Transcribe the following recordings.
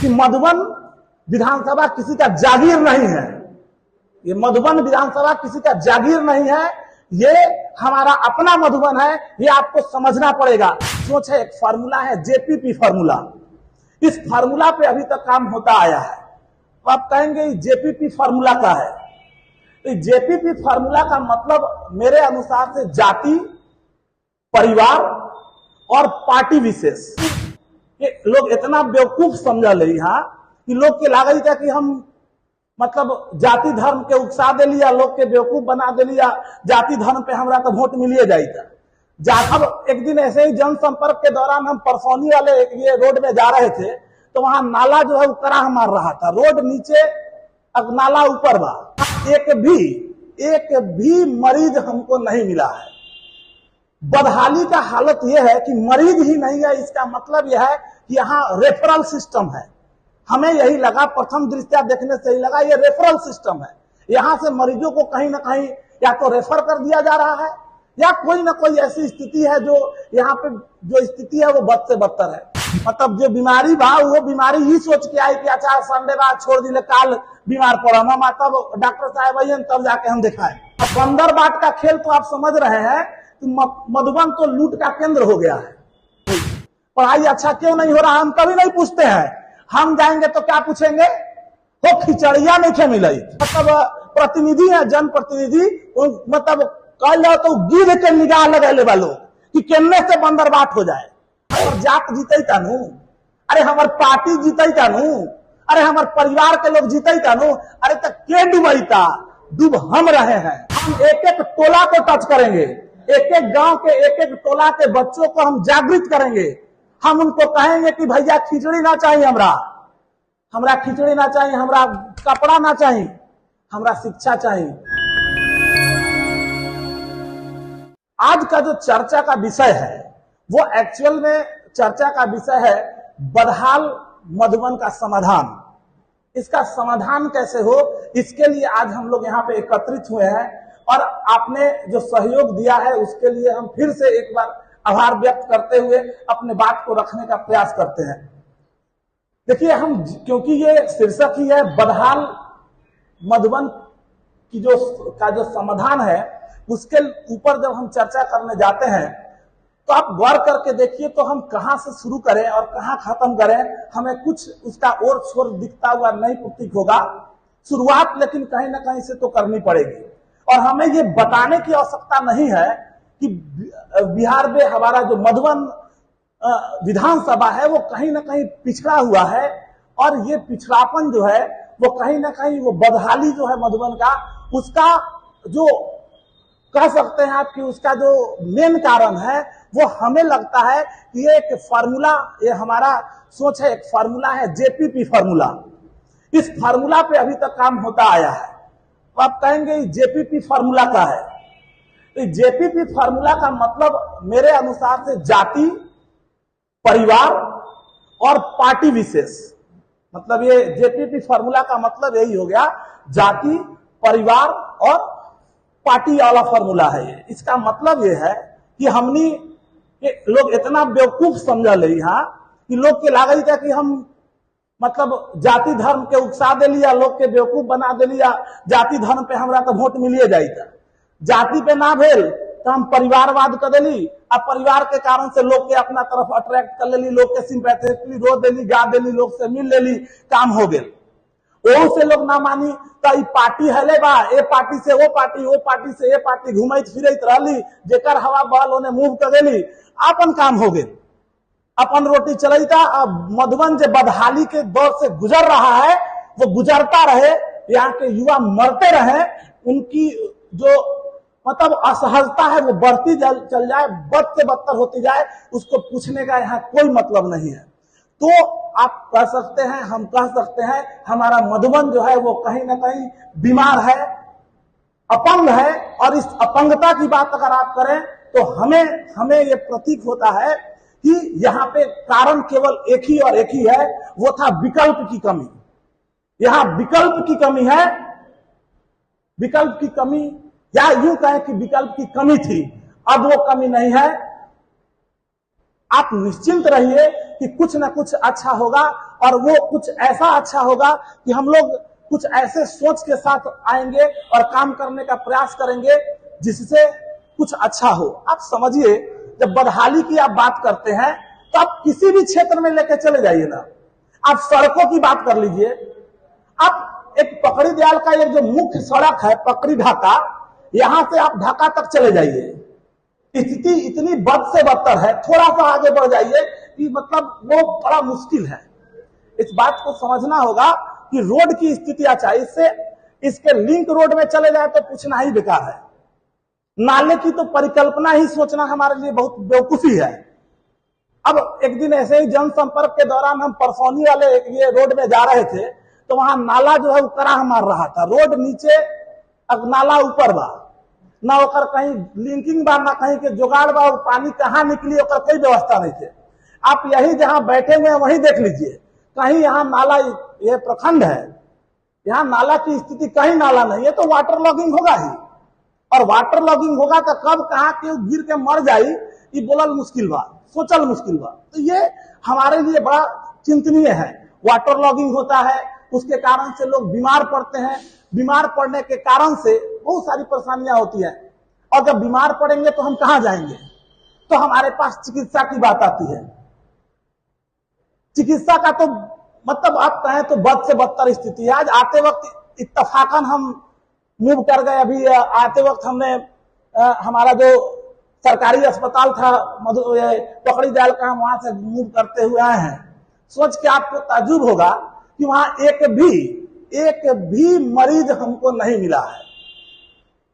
कि मधुबन विधानसभा किसी का जागीर नहीं है। ये मधुबन विधानसभा किसी का जागीर नहीं है, ये हमारा अपना मधुबन है। ये आपको समझना पड़ेगा। सोच है, एक फार्मूला है जेपीपी फार्मूला। इस फार्मूला पे अभी तक काम होता आया है। तो आप कहेंगे जेपीपी फार्मूला का है। तो जेपीपी फार्मूला का मतलब मेरे अनुसार से जाति, परिवार और पार्टी विशेष। लोग इतना बेवकूफ समझ ले कि लोग के लागे था कि हम मतलब जाति धर्म के उकसा दे लिया, लोग के बेवकूफ बना दे लिया, जाति धर्म पे हमरा तो वोट मिलिए जाता। अब एक दिन ऐसे ही जनसंपर्क के दौरान हम परसौनी वाले ये रोड में जा रहे थे, तो वहां नाला जो है वो कराह मार रहा था। रोड नीचे, अब नाला ऊपर बा। एक भी मरीज हमको नहीं मिला है। बदहाली का हालत यह है कि मरीज ही नहीं है। इसका मतलब यह है कि यहाँ रेफरल सिस्टम है। हमें यही लगा, प्रथम दृष्टया देखने से ही लगा ये रेफरल सिस्टम है। यहाँ से मरीजों को कहीं ना कहीं या तो रेफर कर दिया जा रहा है या कोई ना कोई ऐसी स्थिति है जो यहाँ पे जो स्थिति है वो बद से बदतर है। मतलब जो बीमारी बा वो बीमारी ही सोच के आई कि अच्छा संडे बाद छोड़ दिले, काल बीमार पड़ा हम, तब डॉक्टर साहब आइए तब जाके हम दिखाए। बंदर बाट का खेल तो आप समझ रहे हैं कि मधुबन तो लूट का केंद्र हो गया है। पढ़ाई अच्छा क्यों नहीं हो रहा हम कभी नहीं पूछते हैं। हम जाएंगे तो क्या पूछेंगे, वो खिचड़िया नहीं खे मिली। मतलब प्रतिनिधि है, जनप्रतिनिधि, मतलब कल जाओ तो गिर के निगाह लगे वालों कि केन्ने से बंदर बाट हो जाए। और जात जीते तानू, अरे हमार पार्टी जीते तानू, अरे हमार परिवार के लोग जीते तानू, अरे तक के डूबता, डूब हम रहे हैं। हम एक एक टोला को टच करेंगे, एक एक गांव के एक एक टोला के बच्चों को हम जागृत करेंगे। हम उनको कहेंगे कि भैया खिचड़ी ना चाहिए, हमरा खिचड़ी ना चाहिए, हमरा कपड़ा ना चाहिए, हमरा शिक्षा चाहिए। आज का जो चर्चा का विषय है वो एक्चुअल में चर्चा का विषय है बदहाल मधुबन का समाधान। इसका समाधान कैसे हो, इसके लिए आज हम लोग यहाँ पे एकत्रित हुए हैं और आपने जो सहयोग दिया है उसके लिए हम फिर से एक बार आभार व्यक्त करते हुए अपने बात को रखने का प्रयास करते हैं। देखिए, हम क्योंकि ये शीर्षक ही है बदहाल मधुबन की जो समाधान है, उसके ऊपर जब हम चर्चा करने जाते हैं तो आप गौर करके देखिए तो हम कहां से शुरू करें और कहां खत्म करें, हमें कुछ उसका और छोर दिखता हुआ नहीं प्रतीक होगा। शुरुआत लेकिन कहीं ना कहीं से तो करनी पड़ेगी और हमें ये बताने की आवश्यकता नहीं है कि बिहार में हमारा जो मधुबन विधानसभा है वो कहीं ना कहीं पिछड़ा हुआ है और ये पिछड़ापन जो है वो कहीं ना कहीं वो बदहाली जो है मधुबन का, उसका जो कह सकते हैं आप कि उसका जो मेन कारण है वो हमें लगता है कि ये एक फार्मूला, ये हमारा सोच है, एक फार्मूला है जेपीपी फार्मूला। इस फार्मूला पे अभी तक काम होता आया है। तो आप कहेंगे जेपीपी फार्मूला का है। तो जेपीपी फार्मूला का मतलब मेरे अनुसार से जाति, परिवार और पार्टी विशेष। मतलब ये जेपीपी फार्मूला का मतलब यही हो गया, जाति, परिवार और पार्टी वाला फार्मूला है ये। इसका मतलब ये है कि हमनी लोग इतना बेवकूफ समझ ले कि लोग के लागे था कि हम मतलब जाति धर्म के उकसा दे लिया, लोग के बेवकूफ बना दे लिया, जाति धर्म पे हमरा तो वोट मिलिए जाता। जाति पे ना भेल तो हम परिवारवाद कर देली, अब परिवार के कारण से लोग के अपना तरफ अट्रैक्ट कर लेली, लोग के सिंपैथेटिकली रो देली, गा देली, लोग से मिल लेली, काम हो गए। ओहू से लोग ना मानी तो ई पार्टी हले बा, ए पार्टी से वो पार्टी, वो पार्टी से ये पार्टी घूमत फिरत रहली, जेकर हवा बहल ओने मूव कर देली, अपन काम हो गए, अपन रोटी चलता। अब मधुबन जो बदहाली के दौर से गुजर रहा है वो गुजरता रहे, यहाँ के युवा मरते रहे, उनकी जो मतलब असहजता है वो बढ़ती चल जाए, बद से बदतर होती जाए, उसको पूछने का यहाँ कोई मतलब नहीं है। तो आप कह सकते हैं, हम कह सकते हैं, हमारा मधुबन जो है वो कहीं ना कहीं बीमार है, अपंग है। और इस अपंगता की बात अगर आप करें तो हमें ये प्रतीक होता है कि यहाँ पे कारण केवल एक ही और एक ही है, वो था विकल्प की कमी। यहाँ विकल्प की कमी है, विकल्प की कमी, या यूं कहें कि विकल्प की कमी थी, अब वो कमी नहीं है। आप निश्चिंत रहिए कि कुछ ना कुछ अच्छा होगा और वो कुछ ऐसा अच्छा होगा कि हम लोग कुछ ऐसे सोच के साथ आएंगे और काम करने का प्रयास करेंगे जिससे कुछ अच्छा हो। आप समझिए, जब बदहाली की आप बात करते हैं तो आप किसी भी क्षेत्र में लेके चले जाइए ना, आप सड़कों की बात कर लीजिए, आप एक पकड़ी दयाल का एक जो मुख्य सड़क है पकड़ी ढाका, यहां से आप ढाका तक चले जाइए, स्थिति इतनी बद से बदतर है। थोड़ा सा आगे बढ़ जाइए कि मतलब वो बड़ा मुश्किल है। इस बात को समझना होगा कि रोड की स्थिति अच्छा, इससे इसके लिंक रोड में चले जाए तो पूछना ही बेकार है। नाले की तो परिकल्पना ही सोचना हमारे लिए बहुत बेवकूफी है। अब एक दिन ऐसे ही जनसंपर्क के दौरान हम परसौनी वाले ये रोड में जा रहे थे, तो वहां नाला जो है वो कराह मार रहा था। रोड नीचे, अब नाला ऊपर बा, ना ओकर कहीं लिंकिंग बा, ना कहीं के जुगाड़ बा, पानी कहाँ निकली ओकर कोई व्यवस्था नहीं थे। आप यही जहां बैठे हुए हैं वहीं देख लीजिए, कहीं यहाँ नाला, ये प्रखंड है, यहाँ नाला की स्थिति कहीं नाला नहीं है, तो वाटर लॉगिंग होगा ही। और वाटर लॉगिंग होगा तो कब कहाँ के गिर के मर जाई, ये बोलल मुश्किल बा, सोचल मुश्किल बा। तो ये हमारे लिए बड़ा चिंतनीय है। वाटर लॉगिंग होता है, उसके कारण से लोग बीमार पड़ते हैं, बीमार पड़ने के कारण से बहुत सारी परेशानियां होती है। और जब बीमार पड़ेंगे तो हम कहां जाएंगे? तो हमारे पास चिकित्सा की बात आती है। चिकित्सा का तो मतलब आप कहें तो बद से बदतर स्थिति है। आज आते वक्त इत्तफाकन हम मूव कर गए, अभी आते वक्त हमने हमारा जो सरकारी अस्पताल था पकड़ी दयाल का, हम वहां से मूव करते हुए आए हैं। सोच के आपको ताज्जुब होगा कि वहां एक भी मरीज हमको नहीं मिला है।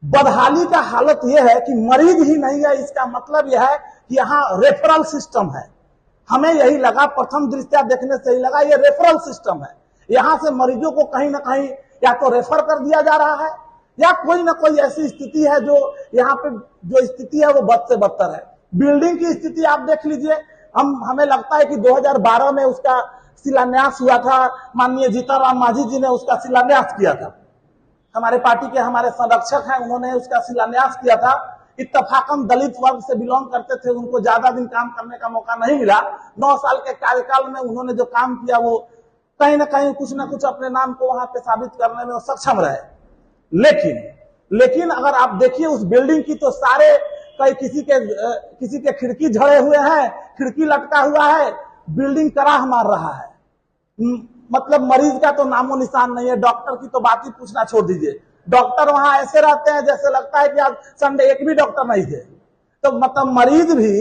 बदहाली का हालत यह है कि मरीज ही नहीं है। इसका मतलब यह है कि यहाँ रेफरल सिस्टम है। हमें यही लगा, प्रथम दृष्टया देखने से ही लगा ये रेफरल सिस्टम है। यहां से मरीजों को कहीं ना कहीं या तो रेफर कर दिया जा रहा है, या कोई ना कोई ऐसी स्थिति है जो यहाँ पे जो स्थिति है वो बद से बदतर है। बिल्डिंग की स्थिति आप देख लीजिए। हमें लगता है कि 2012 में उसका शिलान्यास हुआ था, माननीय जीतन राम मांझी जी ने उसका शिलान्यास किया था। हमारे पार्टी के हमारे संरक्षक हैं, उन्होंने उसका शिलान्यास किया था। इत्तफाकन दलित वर्ग से बिलोंग करते थे, उनको ज्यादा दिन काम करने का मौका नहीं मिला। 9 साल के कार्यकाल में उन्होंने जो काम किया वो कहीं ना कहीं कुछ ना कुछ अपने नाम को वहां पे साबित करने में वो सक्षम रहे। लेकिन अगर आप देखिए उस बिल्डिंग की, तो सारे कई किसी के खिड़की झड़े हुए हैं, खिड़की लटका हुआ है, बिल्डिंग कराह मार रहा है। मतलब मरीज का तो नामो निशान नहीं है। डॉक्टर की तो बात ही पूछना छोड़ दीजिए। डॉक्टर वहां ऐसे रहते हैं जैसे लगता है कि आज संडे एक भी डॉक्टर नहीं थे। तो मतलब मरीज भी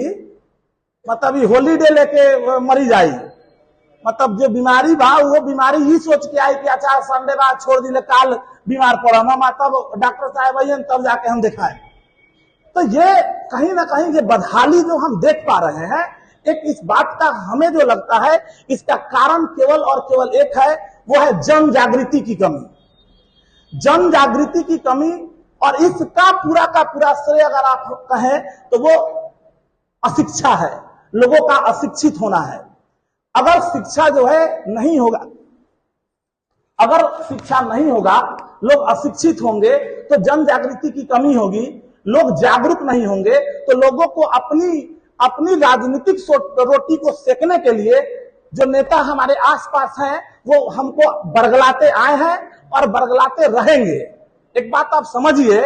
मतलब हॉलीडे लेके मरीज आई, मतलब जो बीमारी बा वो बीमारी ही सोच के आई कि अच्छा संडे बाद छोड़ दिले, काल बीमार पड़ा ना, तब डॉक्टर साहब आइए तब जाके हम दिखाए। तो ये कहीं ना कहीं ये बदहाली जो हम देख पा रहे हैं, एक इस बात का हमें जो लगता है इसका कारण केवल और केवल एक है, वो है जन जागृति की कमी। जन जागृति की कमी, और इसका पूरा का पूरा श्रेय अगर आप कहें तो वो अशिक्षा है, लोगों का अशिक्षित होना है। अगर शिक्षा जो है नहीं होगा, अगर शिक्षा नहीं होगा, लोग अशिक्षित होंगे तो जन जागृति की कमी होगी, लोग जागरूक नहीं होंगे तो लोगों को अपनी राजनीतिक रोटी को सेकने के लिए जो नेता हमारे आसपास हैं वो हमको बरगलाते आए हैं और बरगलाते रहेंगे। एक बात आप समझिए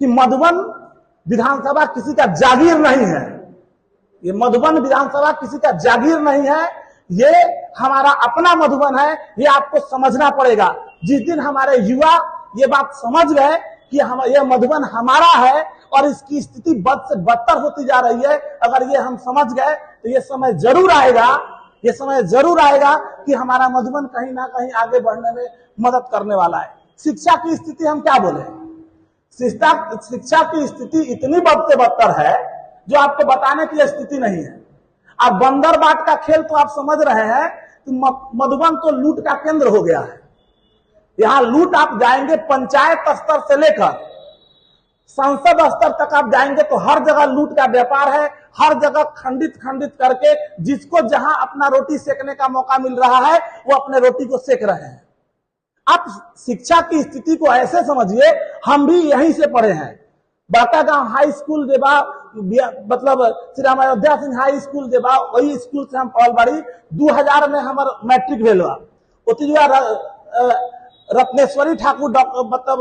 कि मधुबन विधानसभा किसी का जागीर नहीं है। ये मधुबन विधानसभा किसी का जागीर नहीं है, ये हमारा अपना मधुबन है। ये आपको समझना पड़ेगा। जिस दिन हमारे युवा ये बात समझ गए कि यह मधुबन हमारा है और इसकी स्थिति बद से बदतर होती जा रही है, अगर ये हम समझ गए तो ये समय जरूर आएगा कि हमारा मधुबन कहीं ना कहीं आगे बढ़ने में मदद करने वाला है। शिक्षा की स्थिति हम क्या बोले, शिक्षा की स्थिति इतनी बद से बदतर है जो आपको बताने की स्थिति नहीं है। अब बंदर बाट का खेल तो आप समझ रहे हैं कि मधुबन तो लूट का केंद्र हो गया है। यहां लूट आप जाएंगे पंचायत स्तर से लेकर संसद स्तर तक आप जाएंगे तो हर जगह लूट का व्यापार है। हर जगह खंडित करके जिसको जहां अपना रोटी सेकने का मौका मिल रहा है वो अपने रोटी को सेक रहे हैं। आप शिक्षा की स्थिति को ऐसे समझिए, हम भी यहीं से पढ़े हैं। बाटा गांव हाई स्कूल मतलब श्री राम अयोध्या सिंह हाई स्कूल जे बा वही स्कूल से हम पढ़ल बाड़ी। 2000 में हमार मैट्रिक भेल बा। रत्नेश्वरी ठाकुर मतलब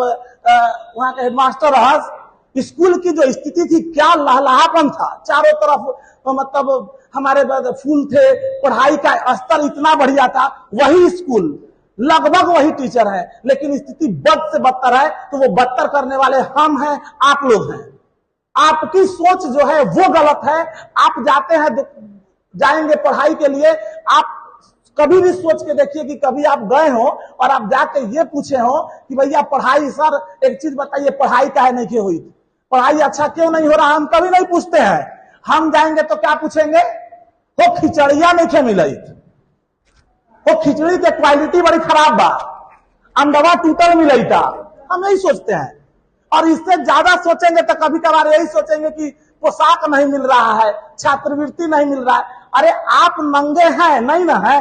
वहां के हेडमास्टर रहस। स्कूल की जो स्थिति थी, क्या लहलहापन था, चारों तरफ मतलब हमारे फूल थे, पढ़ाई का स्तर इतना बढ़िया था। वही स्कूल, लगभग वही टीचर है, लेकिन स्थिति बद से बदतर है। तो वो बदतर करने वाले हम हैं, आप लोग हैं। आपकी सोच जो है वो गलत है। आप जाएंगे पढ़ाई के लिए, आप कभी भी सोच के देखिए कि कभी आप गए हो और आप जाके ये पूछे हो कि भैया पढ़ाई, सर एक चीज बताइए, पढ़ाई काहे नहीं की हुई, पढ़ाई अच्छा क्यों नहीं हो रहा, हम कभी नहीं पूछते हैं। हम जाएंगे तो क्या पूछेंगे, वो खिचड़िया नहीं खे मिल, वो खिचड़ी के क्वालिटी बड़ी खराब बा, अंडवा टूटल मिल था, हम यही सोचते हैं। और इससे ज्यादा सोचेंगे तो कभी कभार यही सोचेंगे कि पोशाक नहीं मिल रहा है, छात्रवृत्ति नहीं मिल रहा है। अरे आप नंगे हैं नहीं ना है,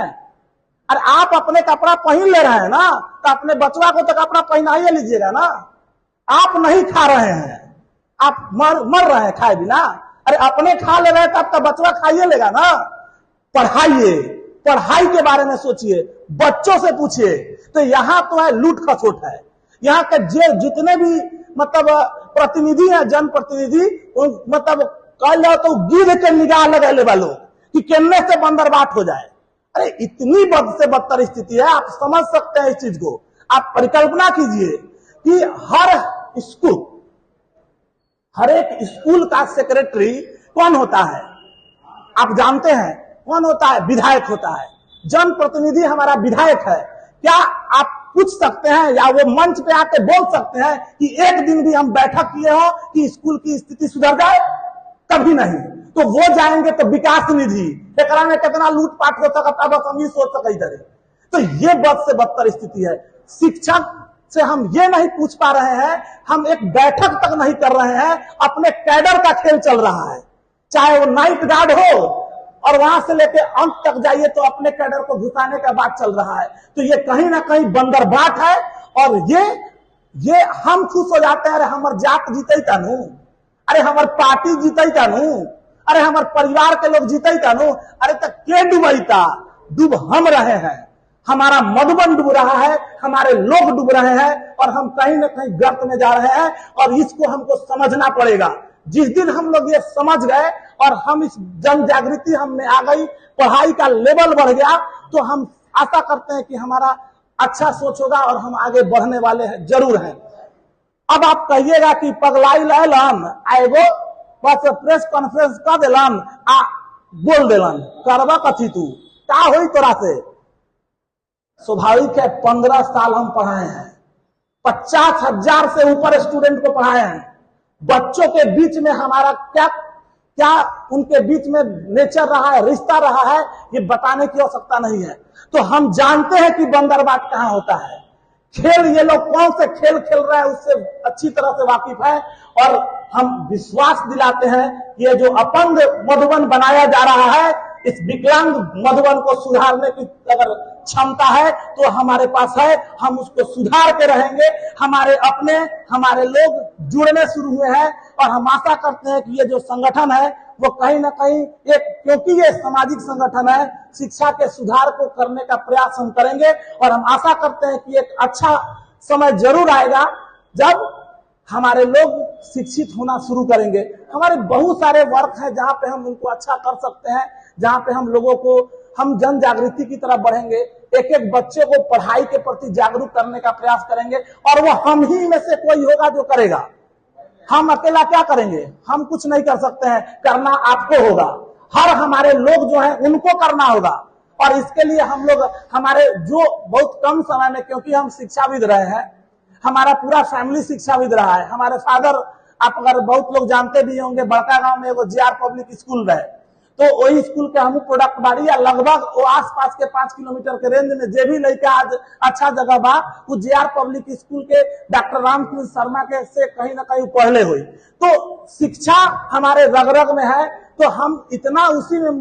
अरे आप अपने कपड़ा पहन ले रहे हैं ना, तो अपने बचवा को तो कपड़ा पहनाइए लीजिएगा ना। आप नहीं खा रहे हैं, आप मर रहे हैं खाए बिना। अरे अपने खा ले रहे तब तो बचवा खाइए लेगा ना। पढ़ाइए, पढ़ाई के बारे में सोचिए, बच्चों से पूछिए। तो यहाँ तो है लूट खसोट है। यहाँ के जितने भी मतलब प्रतिनिधि हैं, जनप्रतिनिधि, मतलब कह लो तो गिर के निगाह लगे वालों कि केन्ने से बंदर बात हो जाए। अरे इतनी बद से बदतर स्थिति है, आप समझ सकते हैं इस चीज को। आप परिकल्पना कीजिए कि हर एक स्कूल का सेक्रेटरी कौन होता है, आप जानते हैं कौन होता है, विधायक होता है। जनप्रतिनिधि हमारा विधायक है। क्या आप पूछ सकते हैं या वो मंच पे आके बोल सकते हैं कि एक दिन भी हम बैठक किए हो कि स्कूल की स्थिति सुधर जाए? कभी नहीं। तो वो जाएंगे तो विकास निधि एकरा में कितना लूटपाट हो सकता, बस हम ही सोच सके इधर। तो ये बद से बदतर स्थिति है। शिक्षक से हम ये नहीं पूछ पा रहे हैं, हम एक बैठक तक नहीं कर रहे हैं। अपने कैडर का खेल चल रहा है, चाहे वो नाइट गार्ड हो, और वहां से लेके अंत तक जाइए तो अपने कैडर को घुसाने का बात चल रहा है। तो ये कहीं ना कहीं बंदरबाट है। और ये हम खुश हो जाते हैं, अरे हमार जात जीते तानू, अरे हमार पार्टी जीते तानू, अरे हमारे परिवार के लोग जीते तानू। अरे तक के डूबता, डूब हम रहे हैं, हमारा मधुबन डूब रहा है, हमारे लोग डूब रहे हैं, और हम कहीं ना कहीं गर्त में जा रहे हैं। और इसको हमको समझना पड़ेगा। जिस दिन हम लोग ये समझ गए और हम इस जन जागृति हम में आ गई, पढ़ाई का लेवल बढ़ गया, तो हम आशा करते हैं कि हमारा अच्छा सोच होगा और हम आगे बढ़ने वाले हैं, जरूर हैं। अब आप कहिएगा कि पगलाई लैलन आएगो बस प्रेस कॉन्फ्रेंस कर दिलन आ बोल दिलन, करवा कथी तू क्या हुई तोरा से? स्वाभाविक है, 15 साल हम पढ़ाए हैं, 50,000 से ऊपर स्टूडेंट को पढ़ाए हैं। बच्चों के बीच में हमारा क्या उनके बीच में नेचर रहा है, रिश्ता रहा है, ये बताने की आवश्यकता नहीं है। तो हम जानते हैं कि बंदरबाट कहां होता है। खेल ये लोग कौन से खेल खेल रहे हैं उससे अच्छी तरह से वाकिफ है। और हम विश्वास दिलाते हैं, ये जो अपंग मधुबन बनाया जा रहा है, इस विकलांग मधुबन को सुधारने की अगर क्षमता है तो हमारे पास है, हम उसको सुधार के रहेंगे। हमारे लोग जुड़ने शुरू हुए हैं, और हम आशा करते हैं कि ये जो संगठन है वो कहीं ना कहीं क्योंकि ये सामाजिक संगठन है, शिक्षा के सुधार को करने का प्रयास हम करेंगे। और हम आशा करते हैं कि एक अच्छा समय जरूर आएगा जब हमारे लोग शिक्षित होना शुरू करेंगे। हमारे बहुत सारे वर्क है जहां पे हम उनको अच्छा कर सकते हैं, जहां पे हम लोगों को हम जन जागृति की तरफ बढ़ेंगे, एक एक बच्चे को पढ़ाई के प्रति जागरूक करने का प्रयास करेंगे। और वो हम ही में से कोई होगा जो करेगा। हम अकेला क्या करेंगे? हम कुछ नहीं कर सकते हैं, करना आपको होगा। हर हमारे लोग जो हैं उनको करना होगा। और इसके लिए हम लोग हमारे जो बहुत कम समय में, क्योंकि हम शिक्षाविद रहे हैं, हमारा पूरा फैमिली शिक्षाविद रहा है। हमारे फादर, आप अगर बहुत लोग जानते भी होंगे, बड़का गांव में एगो JR पब्लिक स्कूल रहे, तो वही स्कूल के हम प्रोडक्ट बाड़ी या लगभग वो आसपास के 5 किलोमीटर के रेंज में जे भी लड़का आज अच्छा जगह बा, वो JR पब्लिक स्कूल के डॉक्टर रामकृष्ण शर्मा के से कहीं ना कहीं पहले हुई। तो शिक्षा हमारे रग रग में है। तो हम इतना उसी में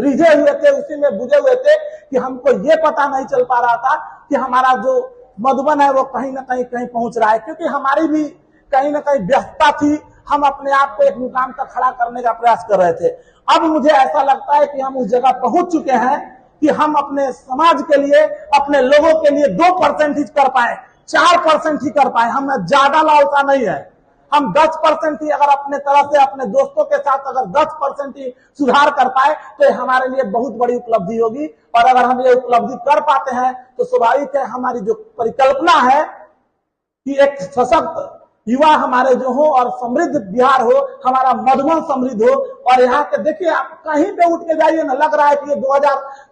रिझे हुए थे, उसी में बुझे हुए थे कि हमको ये पता नहीं चल पा रहा था कि हमारा जो मधुबन है वो कहीं ना कहीं पहुंच रहा है। क्योंकि हमारी भी कहीं ना कहीं व्यस्तता थी, हम अपने आप को एक मुकाम तक खड़ा करने का प्रयास कर रहे थे। अब मुझे ऐसा लगता है कि हम उस जगह पहुंच चुके हैं कि हम अपने समाज के लिए, अपने लोगों के लिए 2% ही कर पाए, 4% ही कर पाए। हमें ज्यादा लालसा नहीं है। हम 10% ही अगर अपने तरफ से अपने दोस्तों के साथ अगर 10% ही सुधार कर पाए तो हमारे लिए बहुत बड़ी उपलब्धि होगी। और अगर हम ये उपलब्धि कर पाते हैं तो स्वाभाविक है हमारी जो परिकल्पना है कि एक सशक्त युवा हमारे जो हो और समृद्ध बिहार हो, हमारा मधुबन समृद्ध हो। और यहाँ के देखिए, आप कहीं पे उठ के जाइए ना, लग रहा है कि ये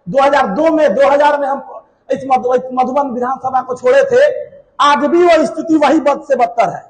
2000 में हम इस मधुबन विधानसभा को छोड़े थे, आज भी वो स्थिति वही बद से बदतर है।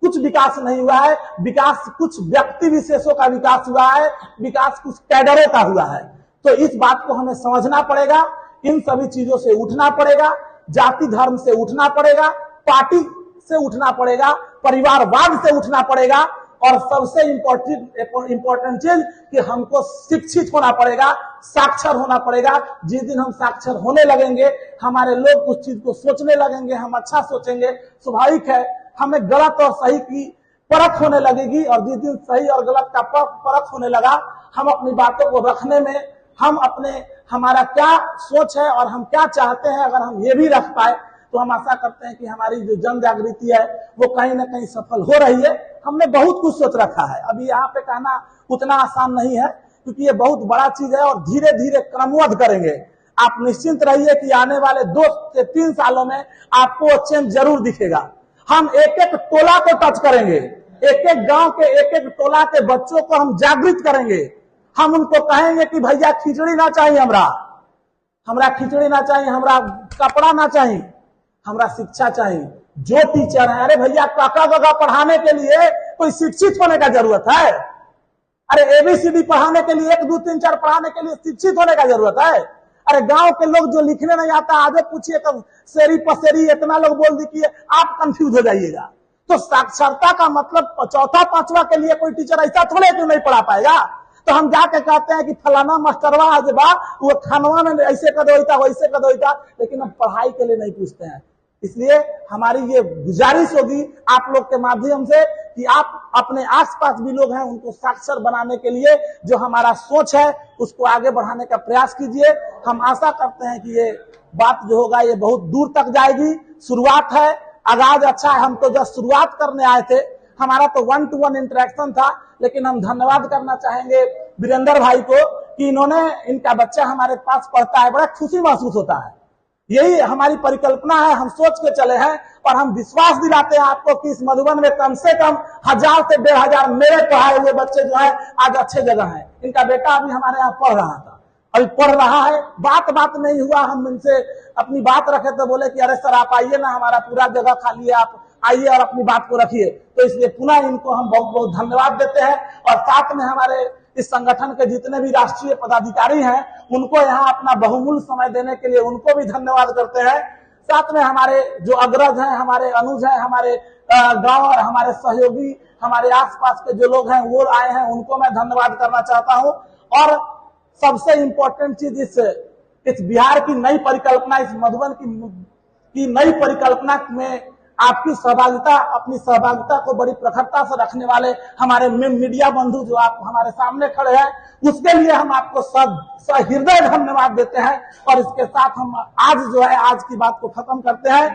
कुछ विकास नहीं हुआ है। विकास कुछ व्यक्ति विशेषों का विकास हुआ है, विकास कुछ कैडरों का हुआ है। तो इस बात को हमें समझना पड़ेगा, इन सभी चीजों से उठना पड़ेगा, जाति धर्म से उठना पड़ेगा, पार्टी से उठना पड़ेगा, परिवारवाद से उठना पड़ेगा। और सबसे इंपॉर्टेंट चीज कि हमको शिक्षित होना पड़ेगा, साक्षर होना पड़ेगा। जिस दिन हम साक्षर होने लगेंगे, हमारे लोग उस चीज को सोचने लगेंगे, हम अच्छा सोचेंगे। स्वाभाविक है हमें गलत और सही की परख होने लगेगी। और जिस दिन सही और गलत का परख होने लगा, हम अपनी बातों को रखने में, हमारा क्या सोच है और हम क्या चाहते हैं, अगर हम ये भी रख पाए तो हम आशा करते हैं कि हमारी जो जन जागृति है वो कहीं ना कहीं सफल हो रही है। हमने बहुत कुछ सोच रखा है, अभी यहाँ पे कहना उतना आसान नहीं है क्योंकि ये बहुत बड़ा चीज है और धीरे धीरे क्रमबद्ध करेंगे। आप निश्चिंत रहिए कि आने वाले 2 से 3 सालों में आपको चेंज जरूर दिखेगा। हम एक एक टोला को टच करेंगे, एक एक गांव के एक एक टोला के बच्चों को हम जागृत करेंगे। हम उनको कहेंगे कि भैया खिचड़ी ना चाहिए, हमरा खिचड़ी ना चाहिए, हमरा कपड़ा ना चाहिए, हमरा शिक्षा चाहिए। जो टीचर है, अरे भैया काका गगा पढ़ाने के लिए कोई शिक्षित होने का जरूरत है? अरे ABCD पढ़ाने के लिए 1 2 3 4 पढ़ाने के लिए शिक्षित होने का जरूरत है? अरे गांव के लोग जो लिखने नहीं आता, आगे पूछिए तो शेरी पसेरी इतना लोग बोल दीजिए, आप कंफ्यूज हो जाइएगा। तो साक्षरता का मतलब 4था 5वां के लिए कोई टीचर ऐसा थोड़े क्यों नहीं पढ़ा पाएगा। तो हम जाके कहते हैं कि फलाना मास्टरवा आज बा, वो खानवा में ऐसे कर देता वैसे कर देता, लेकिन हम पढ़ाई के लिए नहीं पूछते हैं। इसलिए हमारी ये गुजारिश होगी आप लोग के माध्यम से कि आप अपने आसपास भी लोग हैं उनको साक्षर बनाने के लिए जो हमारा सोच है उसको आगे बढ़ाने का प्रयास कीजिए। हम आशा करते हैं कि ये बात जो होगा ये बहुत दूर तक जाएगी। शुरुआत है, आगाज अच्छा है। हम तो जब शुरुआत करने आए थे, हमारा तो 1-to-1 इंटरेक्शन था, लेकिन हम धन्यवाद करना चाहेंगे वीरेंद्र भाई को कि इनका बच्चा हमारे पास पढ़ता है, बड़ा खुशी महसूस होता है। यही हमारी परिकल्पना है, हम सोच के चले हैं और हम विश्वास दिलाते हैं आपको कि इस मधुबन में कम से कम 1000 से 1500 मेरे पढ़ाए हुए बच्चे जो है आज अच्छे जगह हैं। इनका बेटा अभी हमारे यहाँ पढ़ रहा था, अभी पढ़ रहा है। बात नहीं हुआ, हम इनसे अपनी बात रखे तो बोले कि अरे सर आप आइए ना, हमारा पूरा जगह खाली है, आप आइए और अपनी बात को रखिए। तो इसलिए पुनः इनको हम बहुत बहुत धन्यवाद देते हैं। और साथ में हमारे इस संगठन के जितने भी राष्ट्रीय पदाधिकारी हैं उनको यहाँ अपना बहुमूल्य समय देने के लिए उनको भी धन्यवाद करते हैं। साथ में हमारे जो अग्रज हैं, हमारे अनुज हैं, हमारे गांव और हमारे सहयोगी, हमारे आसपास के जो लोग हैं वो आए हैं, उनको मैं धन्यवाद करना चाहता हूँ। और सबसे इम्पोर्टेंट चीज इस बिहार की नई परिकल्पना, इस मधुबन की नई परिकल्पना में आपकी सहभागिता, अपनी सहभागिता को बड़ी प्रखरता से रखने वाले हमारे मीडिया बंधु जो आप हमारे सामने खड़े हैं, उसके लिए हम आपको सहृदय धन्यवाद देते हैं। और इसके साथ हम आज जो है आज की बात को खत्म करते हैं।